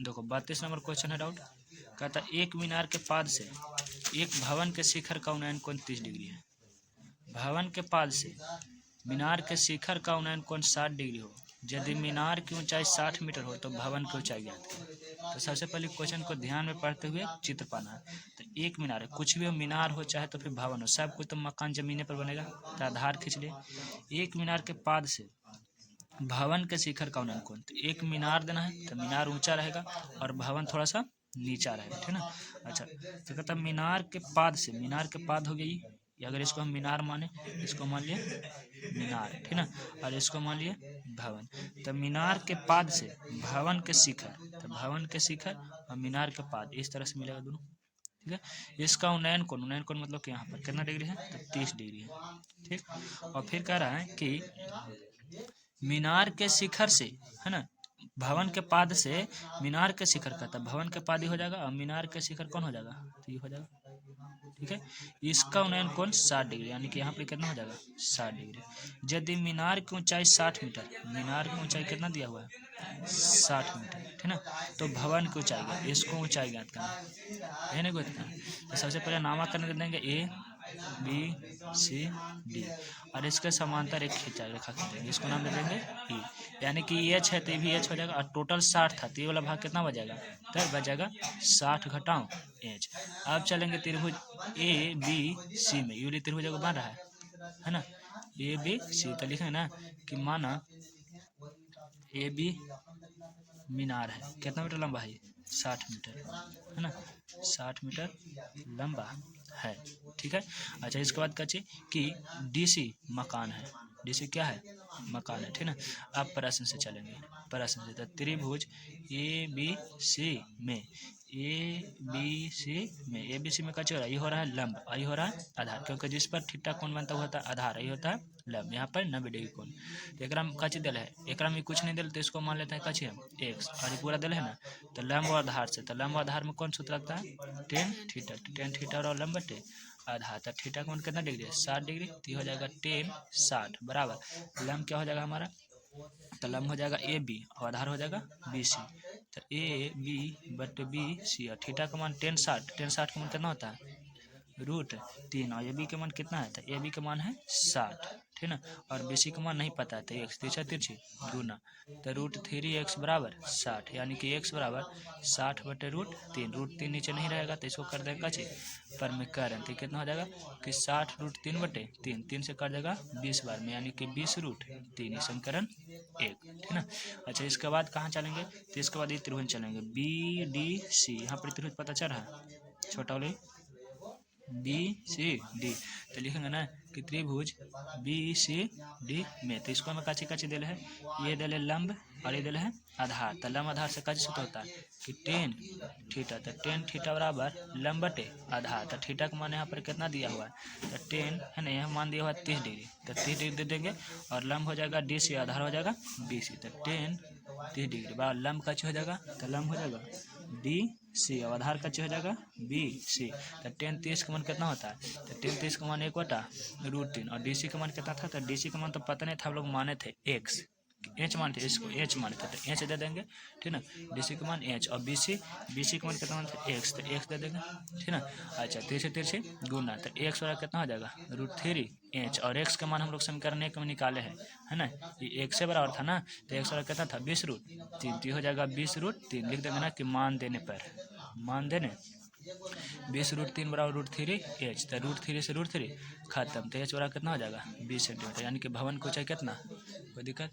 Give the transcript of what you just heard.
देखो 32 number question है doubt. कहता एक मीनार के पाद से एक भवन के शिखर का उन्नयन कोण 30 डिग्री है। भवन के पाद से मीनार के शिखर का उन्नयन कोण 60 डिग्री हो, यदि मीनार की ऊंचाई 60 मीटर हो तो भवन की ऊंचाई ज्ञात करें। तो सबसे पहले क्वेश्चन को ध्यान में पढ़ते हुए चित्र पाना है। तो एक मीनार है, कुछ भी हो, मीनार हो चाहे तो फिर भवन हो, सब कुछ तो मकान जमीने पर बनेगा। तो आधार खींच लिए। एक मीनार के पाद से भवन के शिखर का उन्नयन कोण, तो एक मीनार देना है तो मीनार ऊंचा रहेगा और भवन थोड़ा सा नीचा रहेगा, ठीक ना। अच्छा, तो कहता मीनार के पाद से, मीनार के पाद हो गई, अगर इसको हम मीनार माने, इसको मान लिए मीनार, ठीक ना, और इसको मान लिए भवन। तो मीनार के पाद से भवन के शिखर, तो भवन के शिखर और मीनार के पाद इस तरह से मिलेगा दोनों, ठीक है। इसका उन्नयन कोण, उन्नयन कोण मतलब कि यहाँ पर कितना डिग्री है, तो 30 डिग्री है, ठीक। और फिर कह रहा है कि मीनार के शिखर से, है ना, भवन के पाद से मीनार के शिखर का, तब भवन के पाद ही हो जाएगा और मीनार के शिखर कौन हो जाएगा, तो ये हो जाएगा, ठीक है। इसका उन्नयन कोण 60 डिग्री, यानी कि यहाँ पे कितना हो जाएगा 60 डिग्री। यदि मीनार की ऊंचाई 60 मीटर, मीनार की ऊंचाई कितना दिया हुआ है 60 मीटर, ठीक ना, तो भवन की ऊंचाई ज्ञात, इसको ऊंचाई ज्ञात करना है ना। तो सबसे पहले नामाकरण कर देंगे ए बी सी डी, और इसके समांतर एक खींचा रेखा खींचेंगे, इसको नाम दे देंगे ई, यानी कि एच है तो ये भी एच हो जाएगा। और टोटल 60 था तो ये वाला भाग कितना बचेगा, तो बचेगा 60 घटाओ एच। अब चलेंगे त्रिभुज ए बी सी में, यूली त्रिभुज को बन रहा है ना, ए बी सी। तो लिखेंगे ना कि माना ए बी मीनार है, कितना मीटर लंबा है, 60 मीटर, है ना, 60 मीटर लंबा है, ठीक है। अच्छा, इसके बाद कहे कि डीसी मकान है, डीसी क्या है, मकान है, ठीक ना। अब प्रश्न से चलेंगे, प्रश्न से, तो त्रिभुज ए बी सी में, ए बी सी में क्या हो रहा है, ये हो रहा है लंब और ये हो रहा है आधार, क्योंकि जिस पर थीटा कोण बनता हुआ था आधार, ये होता है लंब, यहाँ पर 90 डिग्री कोण। तो एक में कची दिल है, एक में कुछ नहीं दिल तो इसको मान लेते हैं कची हम एक्स, और ये पूरा दिल है ना, तो लंब और आधार से, तो लंब आधार में कौन सूत्र लगता है, टेन थीटा, टेन थीटा और लंब बटे आधार, तो थीटा कोण कितना डिग्री है 60 डिग्री, तो हो जाएगा टेन 60 बराबर लंब क्या हो जाएगा हमारा, तो लंब हो जाएगा ए बी और आधार हो जाएगा बी सी, तो ए बी बटे बी सी, और थीटा का मान टेन 60, टेन 60 का मान कितना होता है √3, और ए बी का मान कितना है, तो ए बी का मान है 60, ठीक ना, और बी सी का मान नहीं पता है, तो एक्स तिरछा तिरछी गुना, तो √3x बराबर 60, यानी कि x बराबर 60 बटे √3, √3 नीचे नहीं रहेगा तो इसको कर देगा कची परमीकरण, तो कितना हो जाएगा कि 60 √3 बटे 3, 3 से कर देगा 20 बार में, यानी कि 20√3, समीकरण 1, ठीक ना। अच्छा, इसके बाद कहाँ चलेंगे, तो इसके बाद ये त्रिभुज चलेंगे बी डी सी, यहाँ पर त्रिभुज पता चल रहा है छोटा वाले बी सी डी, तो लिखेंगे ना कि त्रिभुज बी सी डी में, तो इसको हमें काची काची दिल है, ये दिल है लंब और ये दिल है आधार, तो लंब आधार से काची सूत्र होता है कि टेन थीटा, तो टेन थीटा बराबर लंब बटे आधार, तो थीटा का मान यहाँ पर कितना दिया हुआ है, तो टेन है ना, यहाँ मान दिया हुआ है 30 डिग्री, तो 30 डिग्री दे देंगे, और लंब हो जाएगा डी सी, आधार हो जाएगा बी सी, तो टेन 30 डिग्री बराबर लंब काची हो जाएगा, तो लंब हो जाएगा डी सी और आधार का हो जाएगा बी सी, तो टेन 30 का मान कितना होता है, तो टेन 30 का मान 1/√3, और डी सी का मान कितना था, तो डी सी का मान तो पता नहीं था, हम लोग माने थे एक्स, एच मानते थे, इसको एच मानते थे, तो एच दे देंगे, ठीक ना, डी सी का मान एच, और बी सी का मान कितना मानते थे एक्स, तो एक्स दे देंगे, ठीक ना। अच्छा, तिरछे तिरछे गुना, तो एक्स वाला कितना हो जाएगा √3 और एक्स का मान हम लोग समीकरण 1 में निकाले हैं, है ना, ये एक से बराबर था ना, तो एक्स वाला कितना था 20√3, तो हो जाएगा 20√3, लिख देंगे ना कि मान देने पर, मान देने 20√3 बराबर √3h, तो √3 से √3 खत्म, तो एच बराबर कितना हो जाएगा 20 सेंटीमीटर, यानी कि भवन की ऊंचाई कितना, कोई दिक्कत